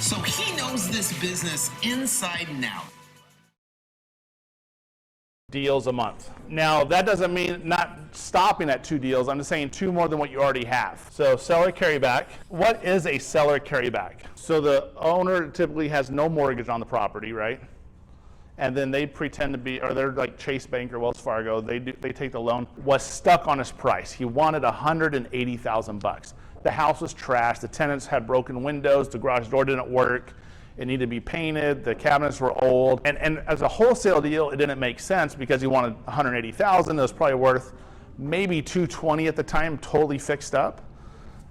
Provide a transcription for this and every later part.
so he knows this business inside and out. Deals a month. Now, that doesn't mean not stopping at 2 deals. I'm just saying 2 more than what you already have. So seller carryback. What is a seller carryback? So the owner typically has no mortgage on the property, right? And then they pretend to be, or they're like Chase Bank or Wells Fargo. They take the loan. Was stuck on his price. He wanted $180,000. The house was trashed. The tenants had broken windows. The garage door didn't work. It needed to be painted. The cabinets were old. And as a wholesale deal, it didn't make sense because he wanted $180,000. It was probably worth maybe $220 at the time, totally fixed up.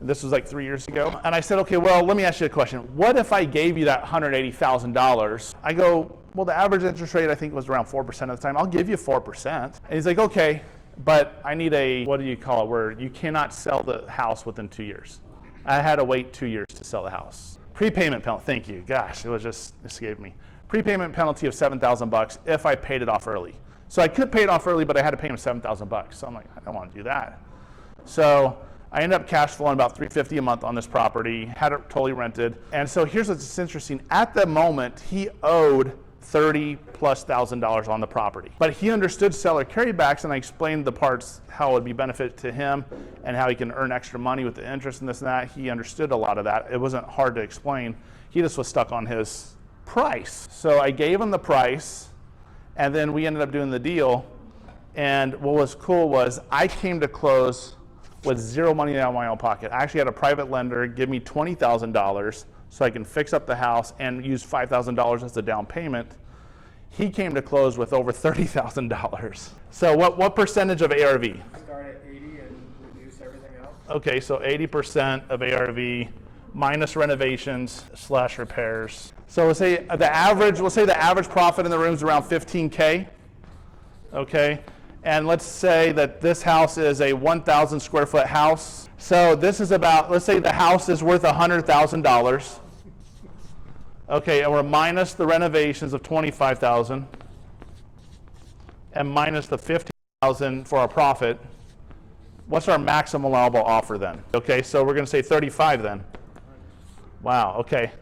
This was like 3 years ago. And I said, okay, well, let me ask you a question. What if I gave you that $180,000? I go, well, the average interest rate I think was around 4% at the time. I'll give you 4%. And he's like, okay, but I need a, what do you call it, where you cannot sell the house within 2 years. I had to wait 2 years to sell the house. Prepayment penalty, thank you. Gosh, it escaped me. Prepayment penalty of $7,000 if I paid it off early. So I could pay it off early, but I had to pay him $7,000. So I'm like, I don't want to do that. So I ended up cash flowing about $350 a month on this property, had it totally rented. And so here's what's interesting. At the moment, he owed $30,000+ on the property. But he understood seller carrybacks, and I explained the parts, how it would be benefit to him and how he can earn extra money with the interest and this and that. He understood a lot of that. It wasn't hard to explain. He just was stuck on his price. So I gave him the price, and then we ended up doing the deal. And what was cool was I came to close with zero money out of my own pocket. I actually had a private lender give me $20,000 so I can fix up the house and use $5,000 as a down payment. He came to close with over $30,000. So what percentage of ARV? Start at 80 and reduce everything else. Okay, so 80% of ARV minus renovations / repairs. So we'll say the average profit in the room is around 15K. Okay, and let's say that this house is a 1,000 square foot house. So this is about, let's say the house is worth $100,000. Okay, and we're minus the renovations of $25,000 and minus the $15,000 for our profit. What's our maximum allowable offer then? Okay, so we're going to say 35 then. Wow, okay.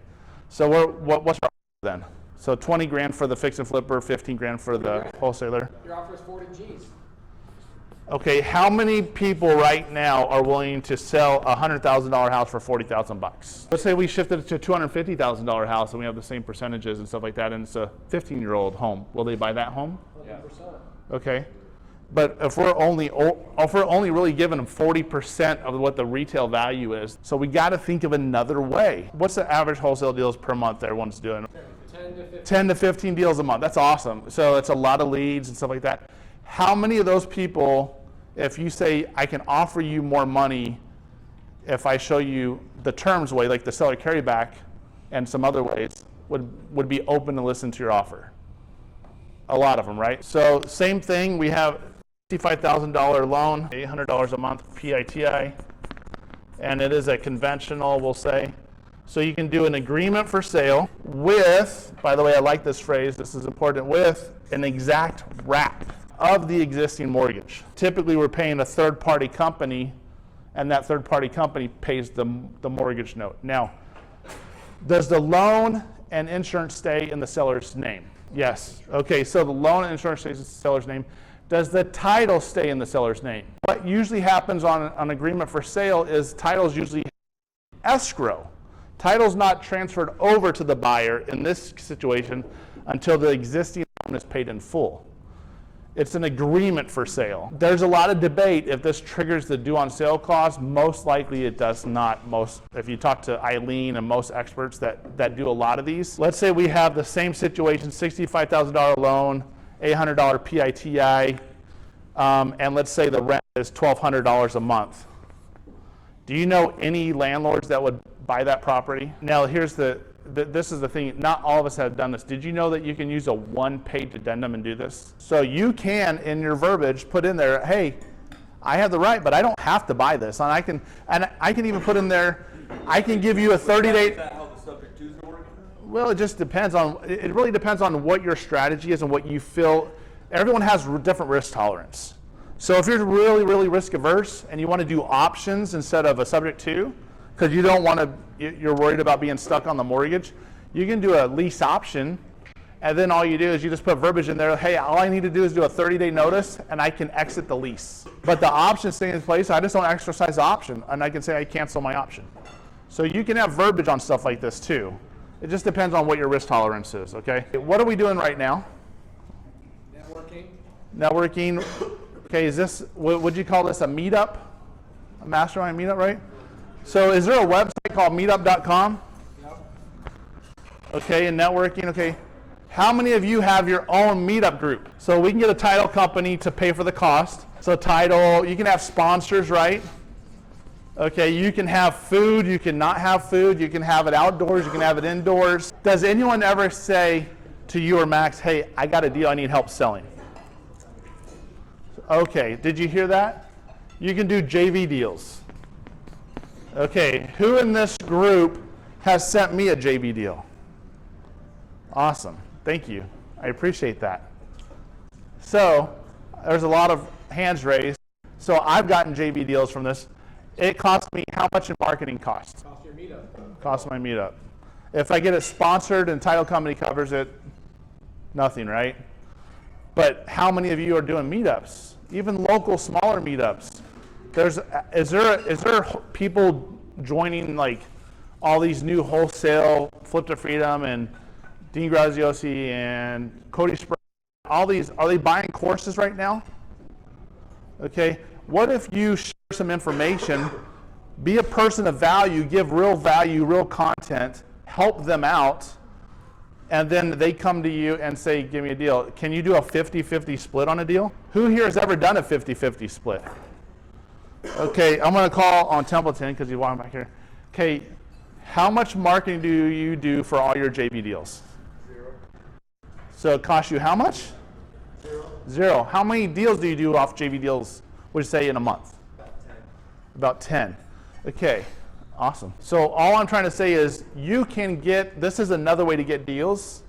So what's our offer then? So 20 grand for the fix and flipper, 15 grand for the wholesaler. Your offer is 40 G's. Okay, how many people right now are willing to sell a $100,000 house for $40,000? Let's say we shifted it to a $250,000 house and we have the same percentages and stuff like that, and it's a 15-year-old home. Will they buy that home? 100%. Okay, but if we're only really giving them 40% of what the retail value is, so we got to think of another way. What's the average wholesale deals per month everyone's doing? 10 to 15 deals a month. That's awesome. So it's a lot of leads and stuff like that. How many of those people, if you say, I can offer you more money if I show you the terms way, like the seller carryback and some other ways, would be open to listen to your offer? A lot of them, right? So same thing, we have $65,000 loan, $800 a month PITI, and it is a conventional, we'll say. So you can do an agreement for sale with, by the way, I like this phrase, this is important, with an exact wrap of the existing mortgage. Typically, we're paying a third-party company, and that third-party company pays the mortgage note. Now, does the loan and insurance stay in the seller's name? Yes. Okay, so the loan and insurance stays in the seller's name. Does the title stay in the seller's name? What usually happens on an agreement for sale is title's usually escrow. Title's not transferred over to the buyer in this situation until the existing loan is paid in full. It's an agreement for sale. There's a lot of debate if this triggers the due on sale clause. Most likely it does not. If you talk to Eileen and most experts that do a lot of these. Let's say we have the same situation, $65,000 loan, $800 PITI, and let's say the rent is $1,200 a month. Do you know any landlords that would buy that property? Now here's this is the thing, not all of us have done this. Did you know that you can use a one-page addendum and do this? So you can, in your verbiage, put in there, hey, I have the right, but I don't have to buy this. And I can even put in there, I can give you a 30-day. Is that how the subject twos are working? Well, it really depends on what your strategy is and what you feel. Everyone has different risk tolerance. So if you're really, really risk averse and you want to do options instead of a subject to, because you don't want to, you're worried about being stuck on the mortgage, you can do a lease option, and then all you do is you just put verbiage in there, hey, all I need to do is do a 30-day notice, and I can exit the lease. But the option stays in place, I just don't exercise the option, and I can say I cancel my option. So you can have verbiage on stuff like this too. It just depends on what your risk tolerance is, okay? What are we doing right now? Networking. Okay, is this, would you call this a meetup? A mastermind meetup, right? So is there a website called meetup.com? Okay, and networking, okay. How many of you have your own meetup group? So we can get a title company to pay for the cost. So title, you can have sponsors, right? Okay, you can have food, you can not have food, you can have it outdoors, you can have it indoors. Does anyone ever say to you or Max, hey, I got a deal I need help selling? Okay, did you hear that? You can do JV deals. Okay, who in this group has sent me a JV deal? Awesome, thank you. I appreciate that. So, there's a lot of hands raised. So I've gotten JV deals from this. It costs me how much in marketing costs? Cost your meetup. Costs my meetup. If I get it sponsored and title company covers it, nothing, right? But how many of you are doing meetups? Even local, smaller meetups. Is there people joining like all these new wholesale, Flip to Freedom and Dean Graziosi and Cody Sprague? All these, are they buying courses right now? Okay, what if you share some information, be a person of value, give real value, real content, help them out, and then they come to you and say, give me a deal. Can you do a 50-50 split on a deal? Who here has ever done a 50-50 split? Okay, I'm going to call on Templeton because he's walking back here. Okay, how much marketing do you do for all your JV deals? 0. So it costs you how much? 0. 0. How many deals do you do off JV deals, would you say, in a month? About 10. About 10. Okay, awesome. So all I'm trying to say is you can get, this is another way to get deals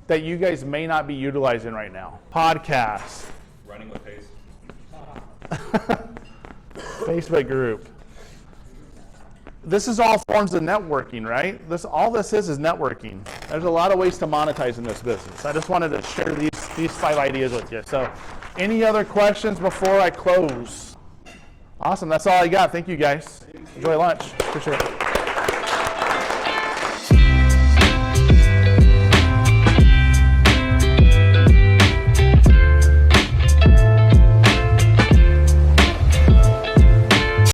that you guys may not be utilizing right now. Podcasts. Running with pace. Facebook group. This is all forms of networking, right? All this is networking. There's a lot of ways to monetize in this business. I just wanted to share these 5 ideas with you. So any other questions before I close? Awesome, that's all I got. Thank you guys. Enjoy lunch. Appreciate it.